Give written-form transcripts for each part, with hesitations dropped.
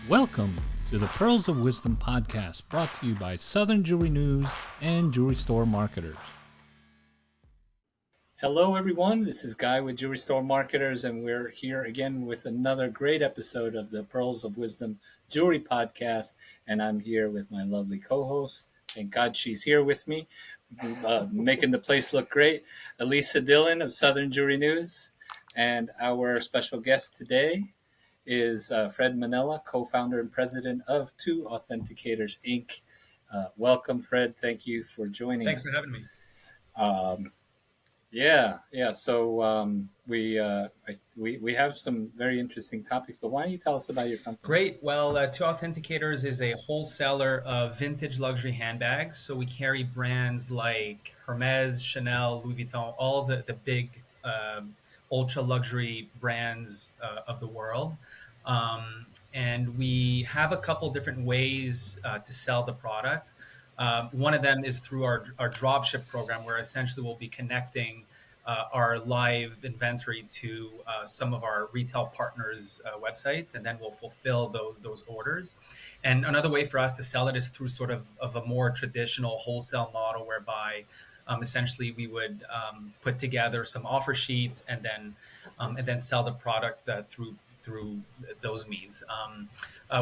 Welcome to the Pearls of Wisdom podcast, brought to you by Southern Jewelry News and Jewelry Store Marketers. Hello, everyone. This is Guy with Jewelry Store Marketers, and we're here again with another great episode of the Pearls of Wisdom Jewelry podcast. And I'm here with my lovely co-host. Thank God she's here with me, making the place look great. Elisa Dillon of Southern Jewelry News, and our special guest today is Fred Mannella, co-founder and president of Two Authenticators, Inc. Welcome, Fred. Thank you for joining us. Thanks for having me. So we have some very interesting topics, but why don't you tell us about your company? Great. Well, Two Authenticators is a wholesaler of vintage luxury handbags. So we carry brands like Hermes, Chanel, Louis Vuitton, all the big ultra luxury brands of the world. And we have a couple different ways to sell the product. One of them is through our dropship program, where essentially we'll be connecting our live inventory to some of our retail partners' websites, and then we'll fulfill those orders. And another way for us to sell it is through sort of a more traditional wholesale model, whereby essentially we would put together some offer sheets and then sell the product through those means.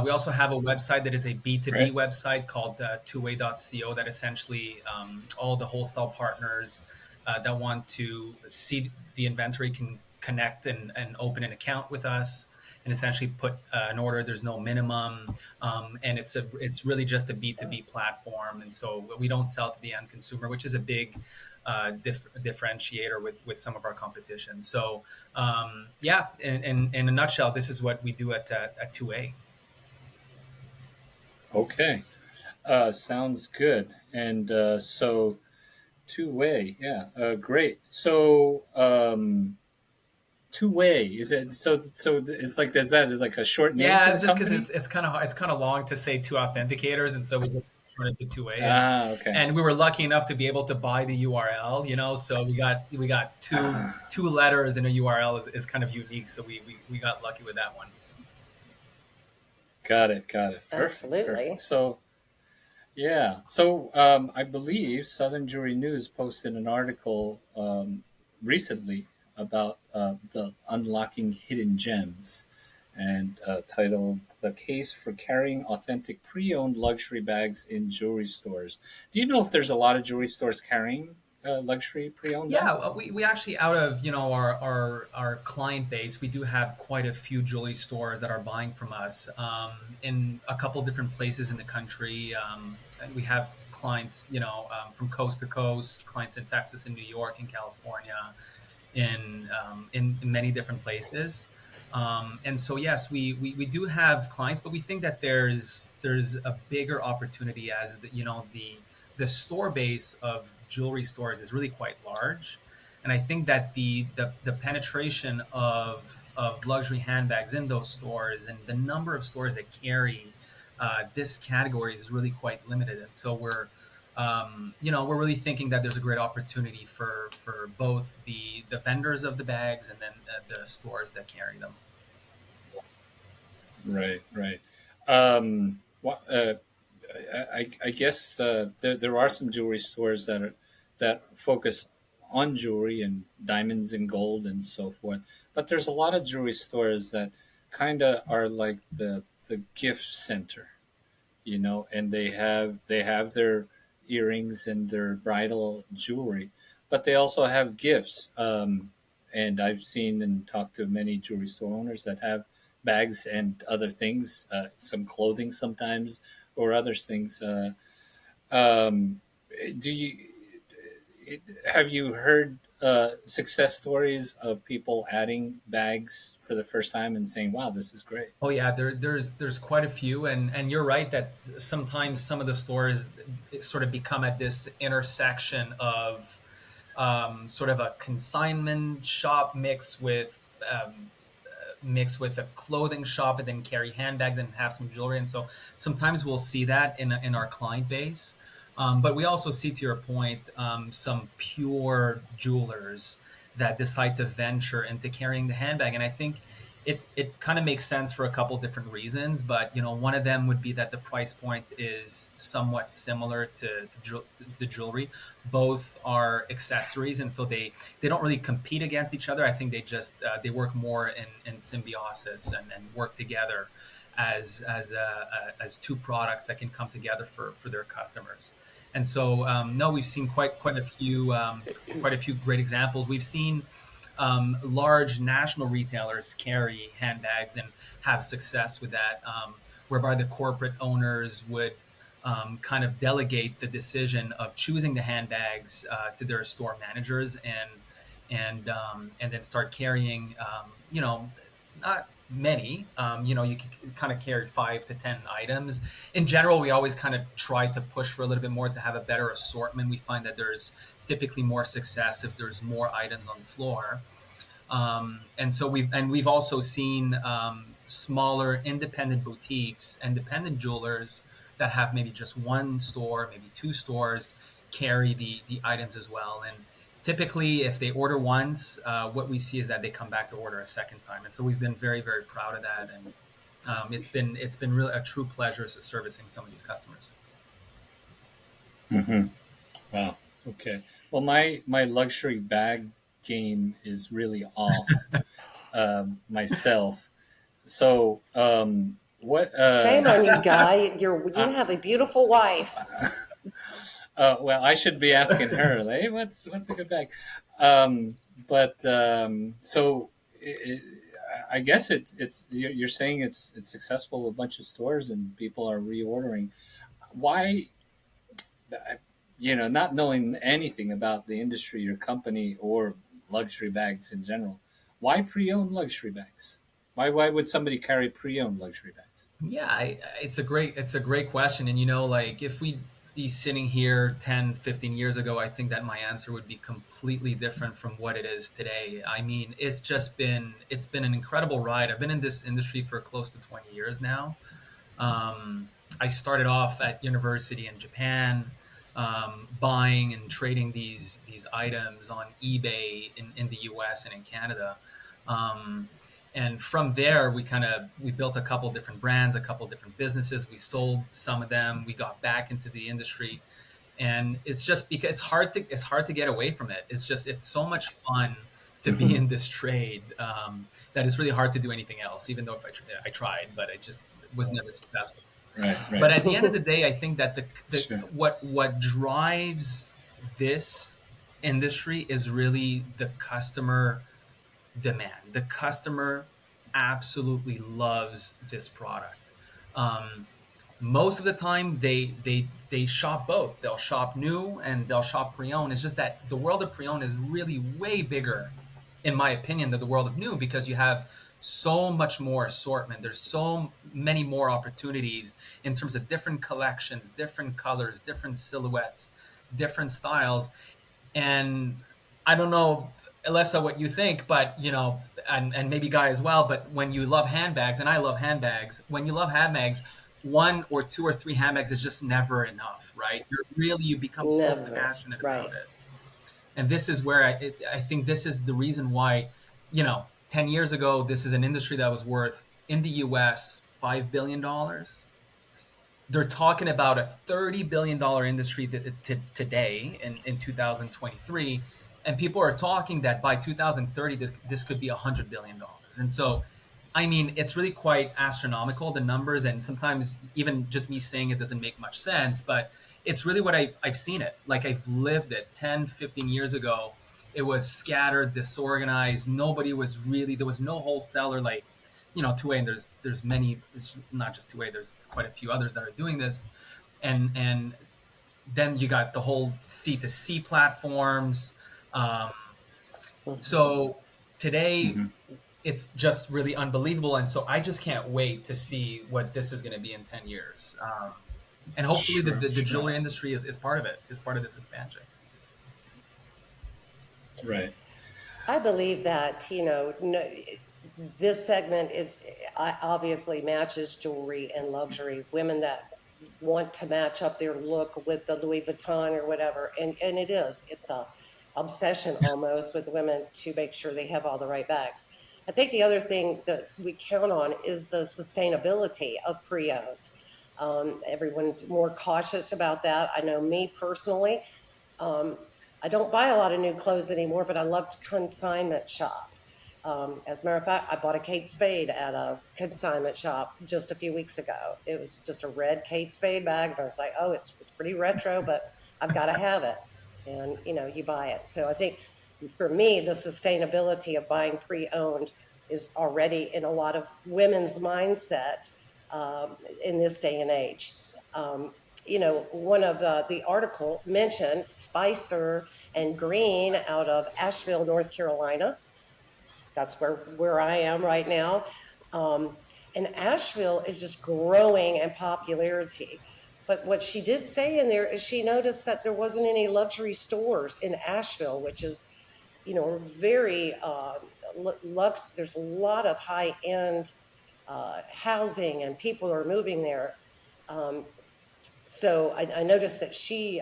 We also have a website that is a B2B website called two-way.co that essentially all the wholesale partners that want to see the inventory can connect and open an account with us and essentially put an order. There's no minimum, and it's really just a B2B platform. And so we don't sell to the end consumer, which is a big differentiator with some of our competition. So in a nutshell, this is what we do at 2A. Okay, sounds good. And so Two-way, great. So Two-way, is it so it's like there's that is like a short name? Yeah, it's just because it's kind of long to say Two Authenticators, and so we just turned it to 2A. Okay. And we were lucky enough to be able to buy the URL, so we got two letters in a URL is kind of unique, so we got lucky with that one. Got it. Absolutely. Perfect. So I believe Southern Jewelry News posted an article recently about the unlocking hidden gems, and titled "The Case for Carrying Authentic Pre-Owned Luxury Bags in Jewelry Stores." Do you know if there's a lot of jewelry stores carrying luxury pre-owned bags? Yeah, we actually, out of our client base, we do have quite a few jewelry stores that are buying from us in a couple different places in the country. And we have clients, from coast to coast, clients in Texas, in New York, in California, in many different places. And so, yes, we do have clients, but we think that there's a bigger opportunity as the store base of jewelry stores is really quite large. And I think that the penetration of luxury handbags in those stores and the number of stores that carry this category is really quite limited. And so we're really thinking that there's a great opportunity for both the vendors of the bags and then the stores that carry them. Right. I guess there are some jewelry stores that focus on jewelry and diamonds and gold and so forth, but there's a lot of jewelry stores that kind of are like the gift center, and they have their earrings and their bridal jewelry, but they also have gifts. And I've seen and talked to many jewelry store owners that have bags and other things, some clothing sometimes, or other things. Have you heard success stories of people adding bags for the first time and saying, "Wow, this is great"? Oh yeah, there's quite a few, and you're right that sometimes some of the stores sort of become at this intersection of sort of a consignment shop mixed with a clothing shop, and then carry handbags and have some jewelry. And so sometimes we'll see that in our client base. But we also see, to your point, some pure jewelers that decide to venture into carrying the handbag. And I think it kind of makes sense for a couple different reasons, but one of them would be that the price point is somewhat similar to the jewelry. Both are accessories, and so they don't really compete against each other. I think they work more in symbiosis and work together as two products that can come together for their customers. And so, no, we've seen quite a few great examples. We've seen large national retailers carry handbags and have success with that, whereby the corporate owners would kind of delegate the decision of choosing the handbags to their store managers, and then start carrying, not many. You can kind of carry 5 to 10 items. In general, we always kind of try to push for a little bit more to have a better assortment. We find that there's typically more success if there's more items on the floor. And so we've also seen smaller independent boutiques, independent jewelers that have maybe just one store, maybe two stores, carry the items as well. And typically, if they order once, what we see is that they come back to order a second time. And so we've been very, very proud of that. And it's been really a true pleasure servicing some of these customers. Hmm. Wow. Okay. Well, my luxury bag game is really off myself. So, what? Shame on you, Guy. You have a beautiful wife. Well, I should be asking her. Hey, what's a good bag? But so I guess it's you're saying it's successful with a bunch of stores and people are reordering. Why? Not knowing anything about the industry or company or luxury bags in general, why pre-owned luxury bags? Why would somebody carry pre-owned luxury bags? Yeah, it's a great question. And like if we be sitting here 10, 15 years ago, I think that my answer would be completely different from what it is today. I mean, it's been an incredible ride. I've been in this industry for close to 20 years now. I started off at university in Japan, buying and trading these items on eBay in the US and in Canada. Um, and from there, we built a couple different brands, a couple different businesses. We sold some of them. We got back into the industry, and it's just because it's hard to get away from it. It's so much fun to be Hmm. in this trade, that it's really hard to do anything else. Even though if I tried, but I just was never successful. Right. Right. But at the end of the day, I think that the Sure. what drives this industry is really the customer demand. The customer absolutely loves this product. Um, Most of the time, they shop both. They'll shop new and they'll shop pre-owned. It's just that the world of pre-owned is really way bigger, in my opinion, than the world of new, because you have so much more assortment. There's so many more opportunities in terms of different collections, different colors, different silhouettes, different styles. And I don't know, Alessa, what you think, but and maybe Guy as well. But when you love handbags, and I love handbags, when you love handbags, one or two or three handbags is just never enough, right? You become so Never. passionate about Right. it, and this is where I think this is the reason why, 10 years ago, this is an industry that was worth in the U.S. $5 billion. They're talking about a $30 billion industry today in 2023, and people are talking that by 2030 this could be $100 billion. And so, I mean, it's really quite astronomical, the numbers, and sometimes even just me saying it doesn't make much sense, but it's really what I've seen it. Like, I've lived it 10, 15 years ago. It was scattered, disorganized. There was no wholesaler like, 2A, and there's many. It's not just 2A. There's quite a few others that are doing this, and then you got the whole C2C platforms. Um, Mhm. so today, Hmm. it's just really unbelievable, and so I just can't wait to see what this is going to be in 10 years. And hopefully, the, Sure. the, the Sure. jewelry industry is part of it. Is part of this expansion. Right. I believe that, no, this segment is obviously matches jewelry and luxury. Women that want to match up their look with the Louis Vuitton or whatever, and it's a obsession almost with women to make sure they have all the right bags. I think the other thing that we count on is the sustainability of pre-owned. Everyone's more cautious about that. I know me personally, um, I don't buy a lot of new clothes anymore, but I love to consignment shop. As a matter of fact, I bought a Kate Spade at a consignment shop just a few weeks ago. It was just a red Kate Spade bag, and I was like, "Oh, it's pretty retro, but I've got to have it." And you buy it. So I think for me, the sustainability of buying pre-owned is already in a lot of women's mindset in this day and age. One of the article mentioned Spicer and Green out of Asheville, North Carolina. That's where I am right now. Um, and Asheville is just growing in popularity. But what she did say in there is she noticed that there wasn't any luxury stores in Asheville, which is, very there's a lot of high end housing and people are moving there. Um, so I noticed that she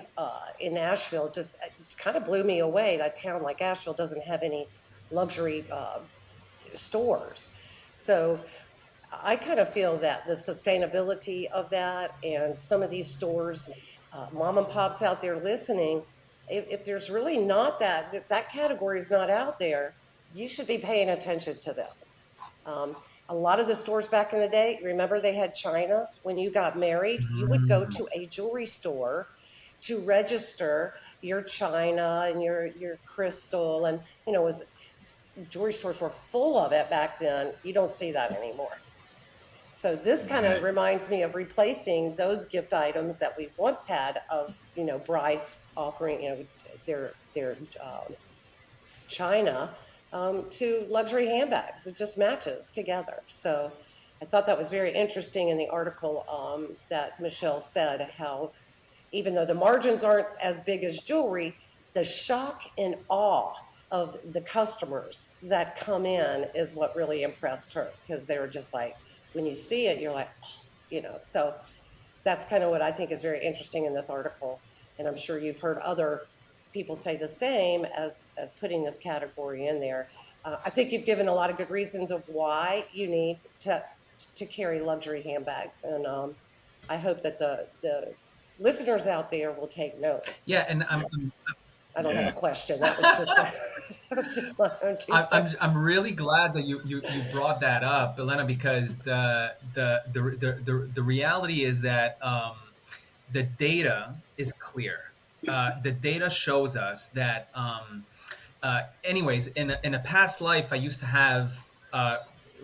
in Asheville just kind of blew me away. That town like Asheville doesn't have any luxury stores. So I kind of feel that the sustainability of that and some of these stores, mom and pops out there listening, if there's really not that category is not out there, you should be paying attention to this. Um, a lot of the stores back in the day, remember they had China? When you got married, you would go Mm. to a jewelry store to register your china and your crystal, and it was jewelry stores were full of it back then. You don't see that anymore. So this kind of Right. reminds me of replacing those gift items that we once had of brides offering their china to luxury handbags. It just matches together. So I thought that was very interesting in the article that Michelle said how even though the margins aren't as big as jewelry, the shock and awe of the customers that come in is what really impressed her because they were just like, when you see it, you're like, so that's kind of what I think is very interesting in this article. And I'm sure you've heard other people say the same as putting this category in there. I think you've given a lot of good reasons of why you need to carry luxury handbags, and I hope that the listeners out there will take note. Yeah, and I don't have a Yeah. question. That was just that was just my own two I'm cents. really glad that you brought that up, Elena, because the reality is that the data is clear. The data shows us that, anyways, in a past life, I used to have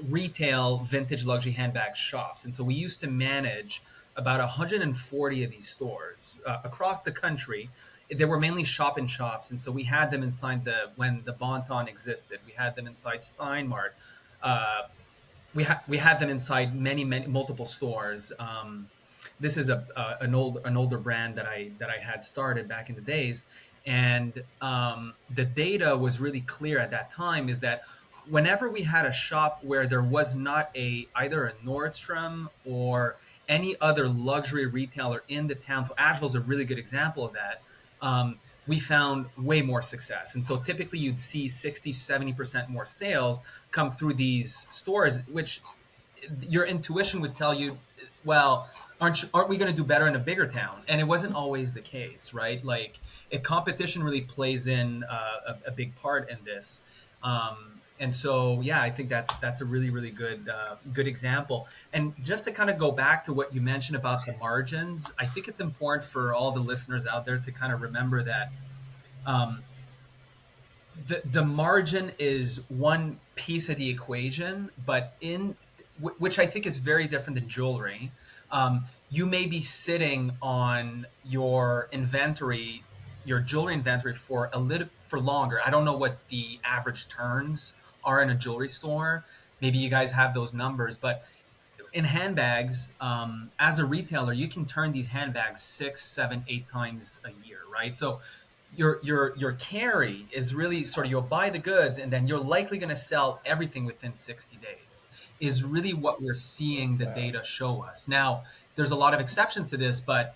retail vintage luxury handbag shops, and so we used to manage about 140 of these stores across the country. They were mainly shop in shops, and so we had them inside when the Bonton existed. We had them inside Steinmart. Uh, we had them inside many multiple stores. This is an older brand that I had started back in the days, and the data was really clear at that time. Is that whenever we had a shop where there was not either a Nordstrom or any other luxury retailer in the town, so Asheville's a really good example of that. We found way more success. And so typically you'd see 60-70% more sales come through these stores, which your intuition would tell you, well, aren't we going to do better in a bigger town? And it wasn't always the case, right? Like, competition really plays in a big part in this. And so, yeah, I think that's a really good example. And just to kind of go back to what you mentioned about the margins, I think it's important for all the listeners out there to kind of remember that um, the margin is one piece of the equation, but which I think is very different than jewelry. You may be sitting on your inventory, your jewelry inventory for a little for longer. I don't know what the average turns are in a jewelry store. Maybe you guys have those numbers, but in handbags, as a retailer, you can turn these handbags 6, 7, 8 times a year, right? So your carry is really sort of, you'll buy the goods and then you're likely going to sell everything within 60 days is really what we're seeing the Wow. data show us. Now, there's a lot of exceptions to this, but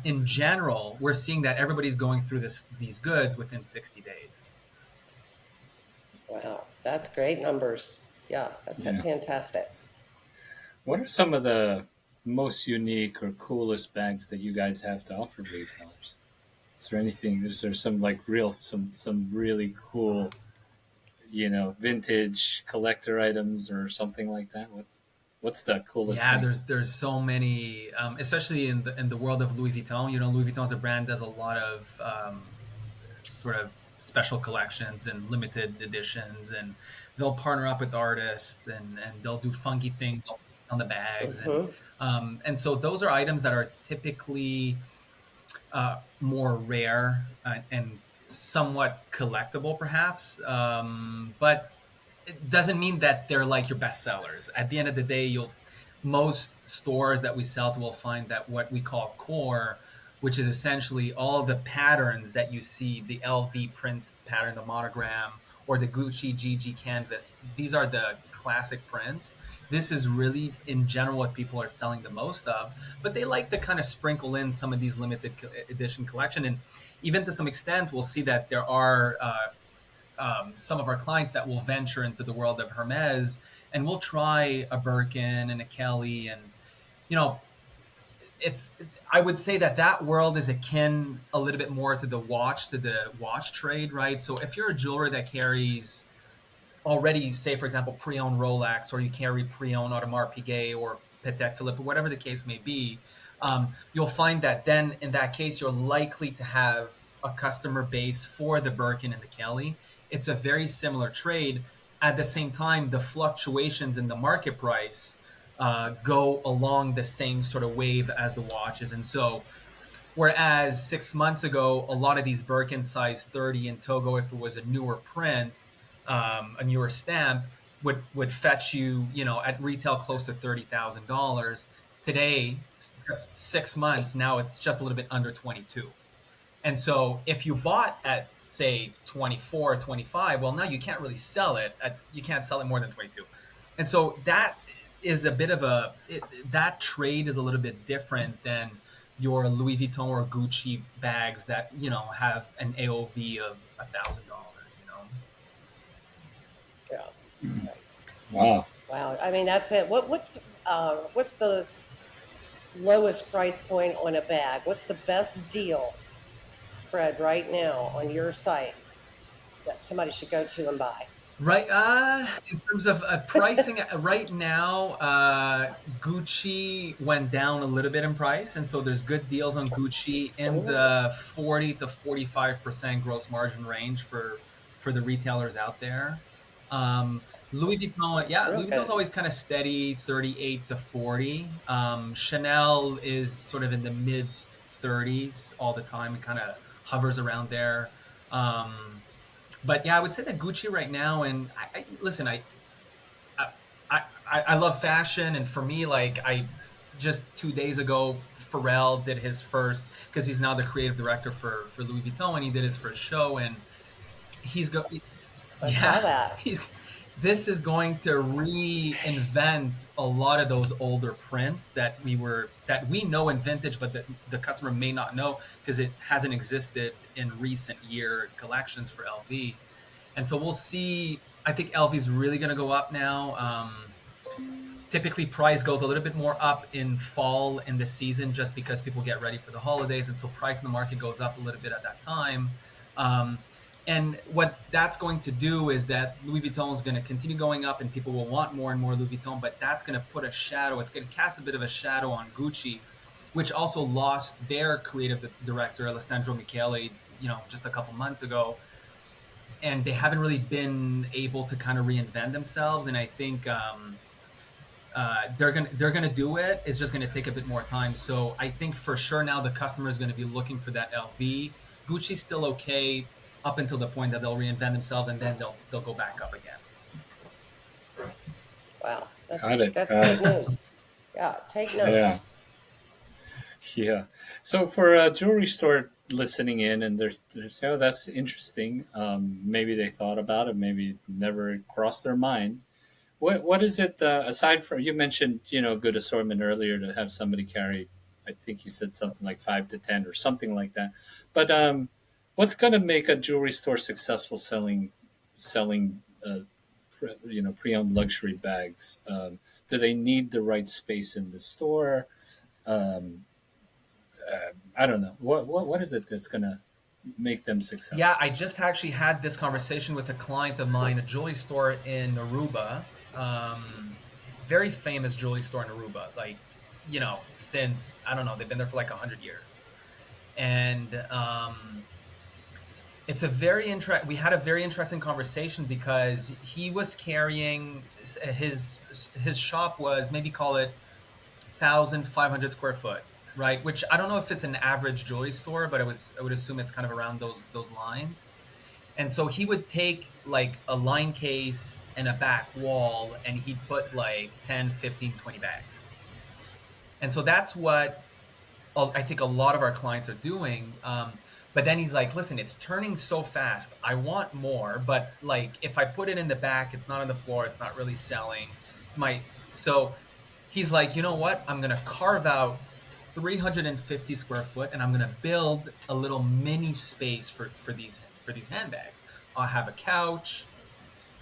in general, we're seeing that everybody's going through these goods within 60 days. Wow, that's great numbers. Yeah, that's Yeah. fantastic. What are some of the most unique or coolest bags that you guys have to offer retailers? Is there anything? Is there some like real some really cool, vintage collector items or something like that? What's the coolest Yeah, thing? there's so many, especially in the world of Louis Vuitton. You know, Louis Vuitton's a brand does a lot of sort of special collections and limited editions, and they'll partner up with artists, and they'll do funky things on the bags, Hmm. and so those are items that are typically more rare and somewhat collectible, perhaps. But it doesn't mean that they're like your best sellers. At the end of the day, you'll most stores that we sell to will find that what we call core, which is essentially all the patterns that you see, the LV print pattern, the monogram, or the Gucci GG canvas. These are the classic prints. This is really, in general, what people are selling the most of. But they like to kind of sprinkle in some of these limited edition collection, and even to some extent, we'll see that there are some of our clients that will venture into the world of Hermes, and we'll try a Birkin and a Kelly, and you know, it's I would say that that world is akin a little bit more to the watch trade, right? So if you're a jeweler that carries already, say for example, pre-owned Rolex, or you carry pre-owned Audemars Piguet or Patek Philippe, or whatever the case may be, you'll find that then in that case you're likely to have a customer base for the Birkin and the Kelly. It's a very similar trade. At the same time, the fluctuations in the market price go along the same sort of wave as the watches, and so whereas 6 months ago, a lot of these Birkin size 30 in Togo, if it was a newer print, a newer stamp, would fetch you, at retail close to $30,000. Today, just 6 months, now it's just a little bit under 22. And so if you bought at say 24 or 25, well now you can't really sell it you can't sell it more than 22. And so that is a bit of that trade is a little bit different than your Louis Vuitton or Gucci bags that, have an AOV of $1,000. Yeah. Right. Wow. Wow. I mean, that's it. What's the lowest price point on a bag? What's the best deal, Fred, right now on your site that somebody should go to and buy? Right. In terms of pricing, right now, Gucci went down a little bit in price, and so there's good deals on Gucci in Oh, the 40 to 45% gross margin range for the retailers out there. Louis Vuitton, that's yeah, real Louis Vuitton's good. always kind of steady, 38 to 40. Chanel is sort of in the mid 30s all the time. It kind of hovers around there. Um, but yeah, I would say that Gucci right now, and I listen, I, I love fashion, and for me, like I just 2 days ago, Pharrell did his first because he's now the creative director for Louis Vuitton, and he did his first show, and he's go I yeah, saw that. he's this is going to reinvent a lot of those older prints that we know in vintage, but that the customer may not know because it hasn't existed in recent year collections for LV. And so we'll see. I think LV is really going to go up now. Typically, price goes a little bit more up in fall in the season just because people get ready for the holidays, and so price in the market goes up a little bit at that time. Um, and what that's going to do is that Louis Vuitton is going to continue going up, and people will want more and more Louis Vuitton. But that's going to put a shadow. It's going to cast a bit of a shadow on Gucci, which also lost their creative director Alessandro Michele, just a couple months ago, and they haven't really been able to kind of reinvent themselves. And I think they're gonna do it. It's just gonna take a bit more time. So I think for sure now the customer is gonna be looking for that LV. Gucci's still okay up until the point that they'll reinvent themselves, and then they'll go back up again. Wow, Got it. that's good news. Yeah, take Yeah. notes. Yeah. So for a jewelry store listening in, and they're saying, "Oh, that's interesting." Maybe they thought about it, maybe it never crossed their mind. What is it aside from you mentioned good assortment earlier to have somebody carry? I think you said something like 5 to 10 or something like that. But what's going to make a jewelry store successful selling pre-owned luxury bags? Do they need the right space in the store? Um, I don't know. What is it that's going to make them Yeah, successful? I just actually had this conversation with a client of mine, a jewelry store in Aruba. Very famous jewelry store in Aruba. Like, since, I don't know, they've been there for like 100 years. And it's a we had a very interesting conversation because he was carrying his shop was, maybe call it 1,500 square foot, right? Which I don't know if it's an average jewelry store, but I would assume it's kind of around those lines. And so he would take like a line case and a back wall and he'd put like 10, 15, 20 bags. And so that's what I think a lot of our clients are doing. But then he's like, listen, it's turning so fast. I want more, but like if I put it in the back, it's not on the floor. It's not really selling. So he's like, you know what? I'm going to carve out 350 square foot and I'm going to build a little mini space for these handbags. I'll have a couch.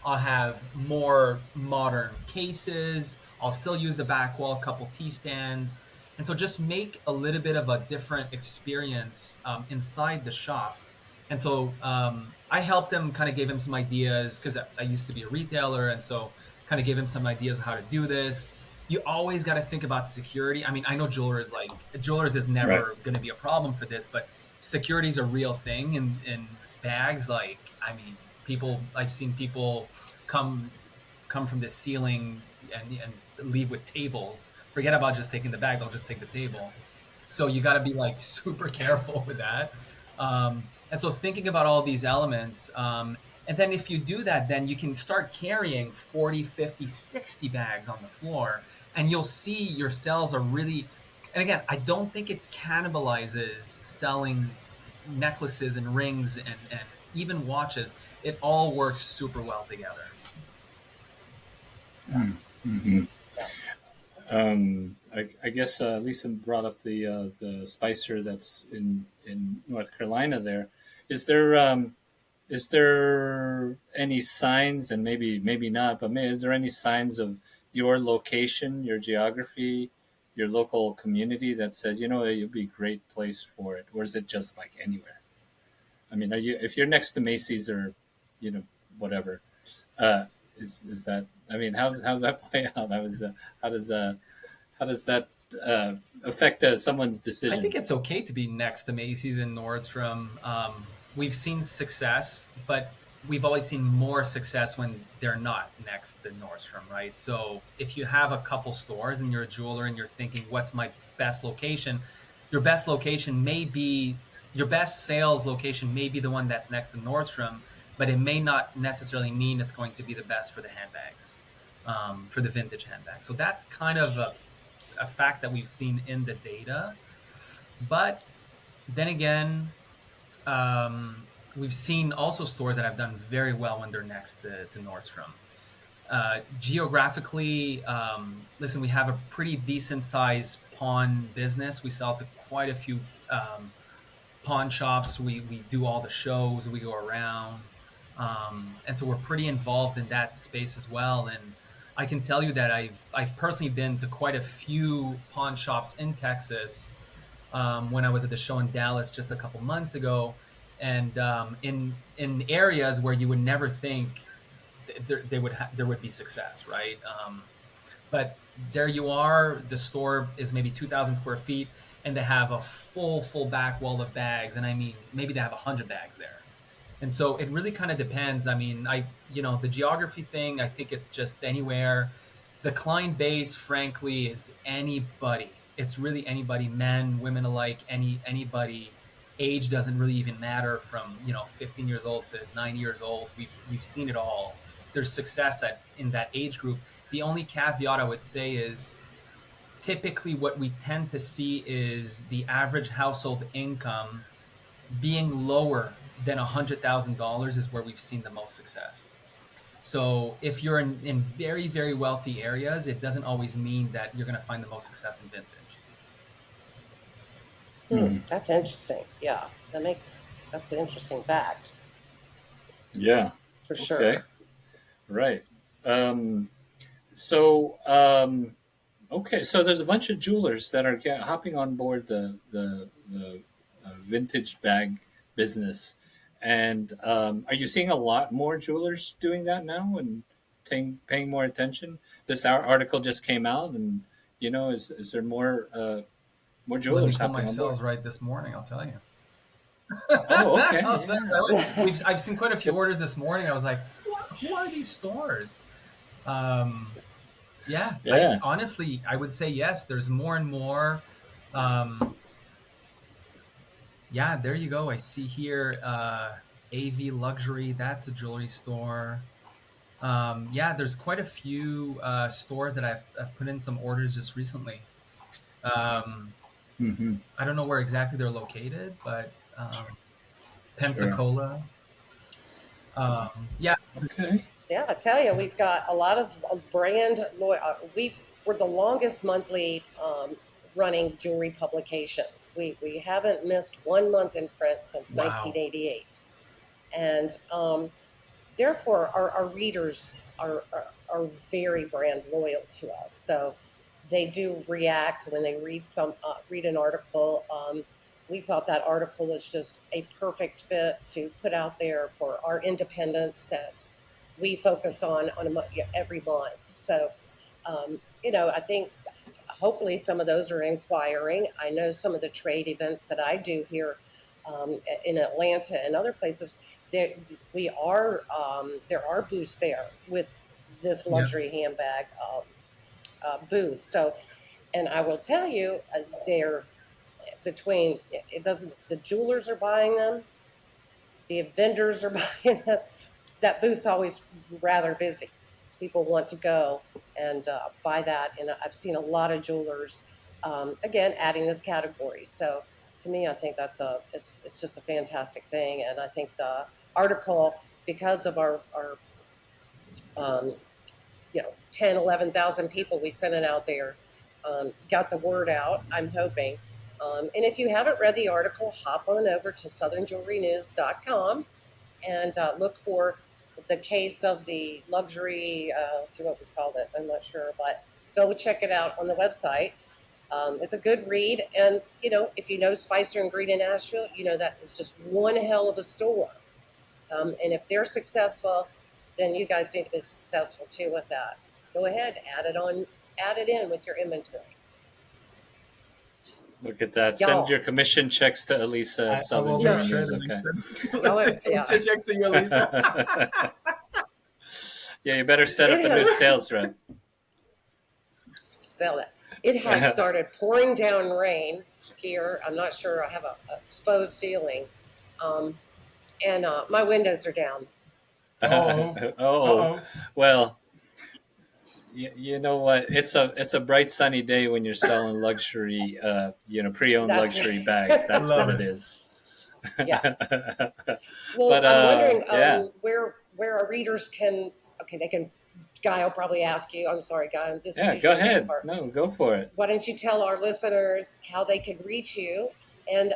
I'll have more modern cases. I'll still use the back wall, a couple T stands. And so just make a little bit of a different experience inside the shop. And so I helped him, kind of gave him some ideas because I used to be a retailer. And so kind of gave him some ideas of how to do this. You always got to think about security. I mean, I know jewelers is Right. never going to be a problem for this, but security is a real thing in bags. Like, I mean, I've seen people come come from the ceiling and leave with tables. Forget about just taking the bag; they'll just take the table. So you got to be like super careful with that. And so thinking about all these elements, and then if you do that, then you can start carrying 40, 50, 60 bags on the floor, and you'll see your sales are really. And again, I don't think it cannibalizes selling necklaces and rings and even watches. It all works super well together. Hmm. I guess Lisa brought up the Spicer that's in North Carolina. There, is there is there any signs, and maybe not, but is there any signs of your location, your geography, your local community that says it'd be a great place for it, or is it just like anywhere? I mean, are you if you're next to Macy's or you know whatever, uh, is that? I mean, how's that play out? How does uh, how does that affect someone's I decision? think it's okay to be next to Macy's and Nordstrom. We've seen success, but we've always seen more success when they're not next to Nordstrom, right? So if you have a couple stores and you're a jeweler and you're thinking, what's my best location? Your best location may be your best sales location may be the one that's next to Nordstrom, but it may not necessarily mean it's going to be the best for the handbags, for the vintage handbags. So that's kind of a fact that we've seen in the data. But then again, we've seen also stores that have done very well when they're next to Nordstrom. Geographically, listen, we have a pretty decent size pawn business. We sell to quite a few pawn shops. We do all the shows. We go around, and so we're pretty involved in that space as well. And I can tell you that I've personally been to quite a few pawn shops in Texas when I was at the show in Dallas just a couple months ago, and in areas where you would never think there would be success, right? But there you are. The store is maybe 2,000 square feet, and they have a full back wall of bags, and I mean maybe they have 100 bags there. And so it really kind of depends. I mean, the geography thing, I think it's just anywhere. The client base, frankly, is anybody. It's really anybody, men, women alike, anybody. Age doesn't really even matter from, 15 years old to 90 years old. We've seen it all. There's success in that age group. The only caveat I would say is typically what we tend to see is the average household income being lower than $100,000 is where we've seen the most success. So if you're in very, very wealthy areas, it doesn't always mean that you're going to find the most success in vintage. Hmm. That's interesting. Yeah, that's an interesting fact Yeah. for Okay. sure. Right. Um, so okay, so there's a bunch of jewelers that are hopping on board the vintage bag business, and are you seeing a lot more jewelers doing that now and paying more attention? This article just came out, and is there more Let me jewelers pull my hopping on board? sales right this morning. I'll tell you. Oh, okay, I'll tell yeah, you. okay, I've seen quite a few orders this morning. I was like, who are these stores? Um, yeah, I yeah. honestly, I would say yes. There's more and more. Um, yeah, there you go. I see here, AV Luxury. That's a jewelry store. Yeah, there's quite a few stores that I've put in some orders just recently. Um, Mm-hmm. I don't know where exactly they're located, but Sure. Pensacola. Yeah, Okay. Yeah, I tell you, we've got a lot of brand loyal. We're the longest monthly running jewelry publication. We haven't missed 1 month in print since wow. 1988, and therefore our readers are very brand loyal to us. So they do react when they read an article. We thought that article was just a perfect fit to put out there for our independents that we focus on every month. So I think hopefully some of those are inquiring. I know some of the trade events that I do here in Atlanta and other places. There there are booths there with this Yeah. luxury handbag booth. So, and I will tell you, they're between it doesn't the jewelers are buying them, the vendors are buying them. That booth's always rather busy. People want to go and buy that, and I've seen a lot of jewelers again adding this category. So to me, I think it's just a fantastic thing, and I think the article, because of our um, 10 11,000 people we sent it out there, got the word out, I'm hoping. And if you haven't read the article, hop on over to southernjewelrynews.com and look for the case of the luxury, let's see what we called it, I'm not sure, but go check it out on the website. It's a good read. And, if you know Spicer and Green in Nashville, that is just one hell of a store. And if they're successful, then you guys need to be successful too with that. Go ahead, add it in with your inventory. Look at that. Send Y'all, your commission checks to Elisa at I Southern will no, make Jewelry sure News. to make Okay. sure y'all are, to yeah, check to you, Lisa. Yeah, you better set up it a new has, sales rep. sell it. It has started pouring down rain here. I'm not sure. I have a exposed ceiling. Um, and my windows are down. Oh, Oh, uh-oh. well, you know what? It's a bright sunny day when you're selling luxury, pre-owned That's luxury bags. That's what Love it it. is. yeah. Well, But I'm wondering yeah, where our readers can. Okay, they can. Guy will probably ask you. I'm sorry, Guy. This is yeah. Go usually the good ahead. part. No, go for it. Why don't you tell our listeners how they can reach you and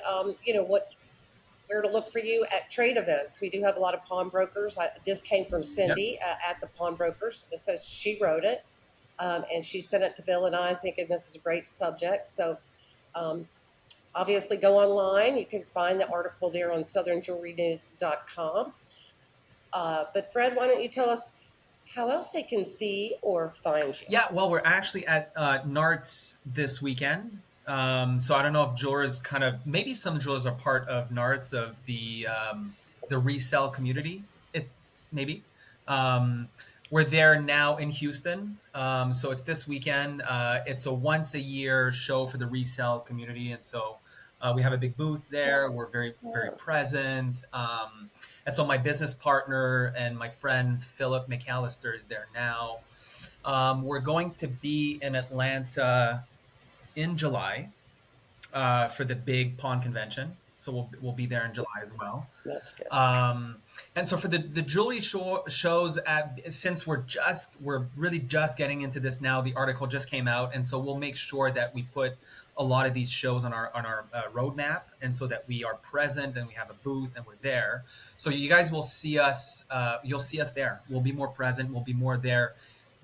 where to look for you at trade events? We do have a lot of pawnbrokers. This came from Yep. Cindy at the pawnbrokers. It says she wrote it, and she sent it to Bill and I, thinking this is a great subject. So um, obviously, go online. You can find the article there on southernjewelrynews.com. But Fred, why don't you tell us how else they can see or find you? Yeah, well, we're actually at NARTS this weekend. So I don't know if jewelers maybe some jewelers are part of NARTS of the resale community. It maybe. We're there now in Houston. So it's this weekend. It's a once a year show for the resale community, and so we have a big booth there. We're very very present. And so my business partner and my friend Philip McAllister is there now. We're going to be in Atlanta in July for the big pawn convention. So we'll be there in July as well. That's good. And so for the jewelry shows, since we're really just getting into this now, the article just came out, and so we'll make sure that we put a lot of these shows on our roadmap, and so that we are present and we have a booth and we're there. So you guys will see us. You'll see us there. We'll be more present. We'll be more there,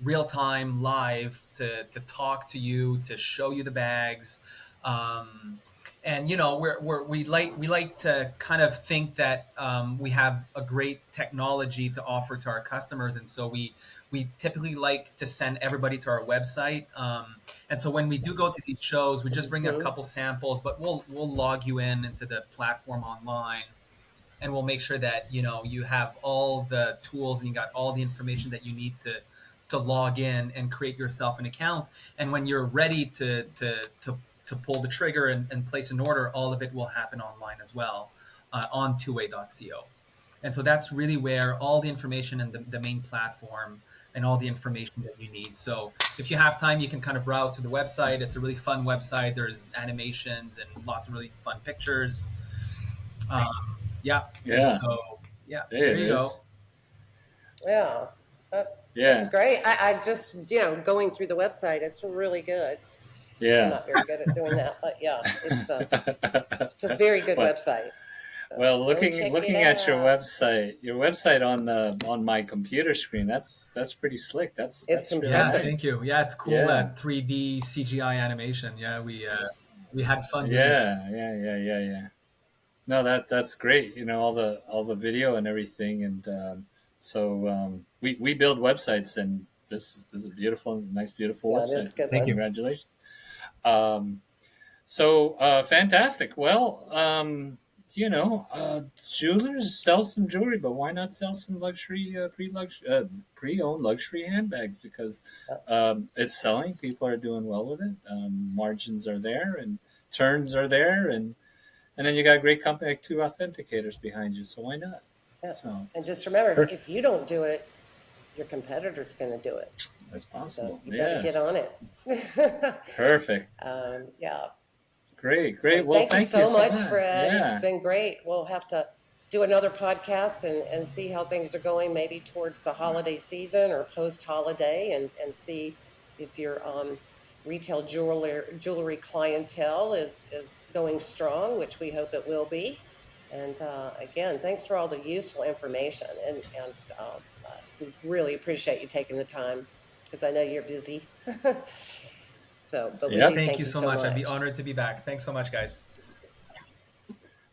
real time, live, to talk to you, to show you the bags. And we like to kind of think that we have a great technology to offer to our customers, and so we typically like to send everybody to our website. And so when we do go to these shows, we just bring a couple samples, but we'll log you into the platform online, and we'll make sure that you have all the tools and you got all the information that you need to log in and create yourself an account. And when you're ready to pull the trigger and place an order, all of it will happen online as well, on twoa.co. And so that's really where all the information and the main platform and all the information that you need. So if you have time, you can kind of browse through the website. It's a really fun website. There's animations and lots of really fun pictures. Yeah. Yeah. And so, yeah, there you go. Yeah. That's great. I just, going through the website, it's really good. Yeah. I'm not very good at doing that, but yeah, it's a very good website. So well, looking at your website on my computer screen, that's pretty slick. That's impressive. Yeah, thank you. Yeah, it's cool. That 3D CGI animation. Yeah, we had fun doing it. Yeah. No, that's great. All the video and everything, and so we build websites, and this is a nice, beautiful website. Good. Thank you. Congratulations. Fantastic. Well, jewelers sell some jewelry, but why not sell some luxury, pre-owned luxury handbags? Because it's selling. People are doing well with it. Margins are there, and turns are there, and then you got a great company like Two Authenticators behind you. So why not? Yeah. So, and just remember, if you don't do it, your competitor's going to do it. That's possible. So you better get on it. Perfect. Yeah. Great. So well, thank you so much, Fred. Yeah. It's been great. We'll have to do another podcast and see how things are going, maybe towards the holiday season or post-holiday, and see if your retail jewelry clientele is going strong, which we hope it will be. And again, thanks for all the useful information, and we really appreciate you taking the time, because I know you're busy. So, but thank you so much. I'd be honored to be back. Thanks so much, guys.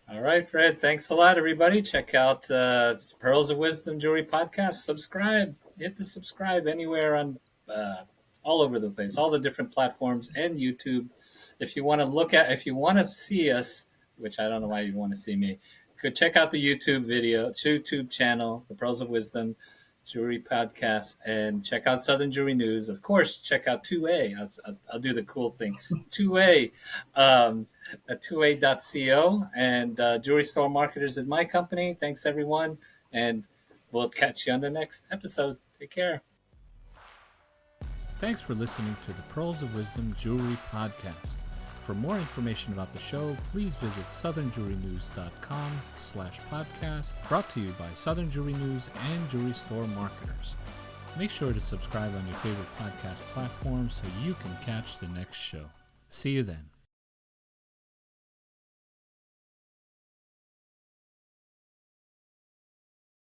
All right, Fred. Thanks a lot, everybody. Check out Pearls of Wisdom Jewelry Podcast. Subscribe. Hit the subscribe anywhere on all over the place, all the different platforms, and YouTube. If you want to see us, which I don't know why you want to see me, go check out the YouTube channel, The Pearls of Wisdom Jewelry Podcast, and check out Southern Jewelry News. Of course, check out 2A. I'll do the cool thing. 2A, at 2A.co, and Jewelry Store Marketers is my company. Thanks, everyone, and we'll catch you on the next episode. Take care. Thanks for listening to the Pearls of Wisdom Jewelry Podcast. For more information about the show, please visit southernjewelrynews.com/podcast, brought to you by Southern Jewelry News and Jewelry Store Marketers. Make sure to subscribe on your favorite podcast platform so you can catch the next show. See you then.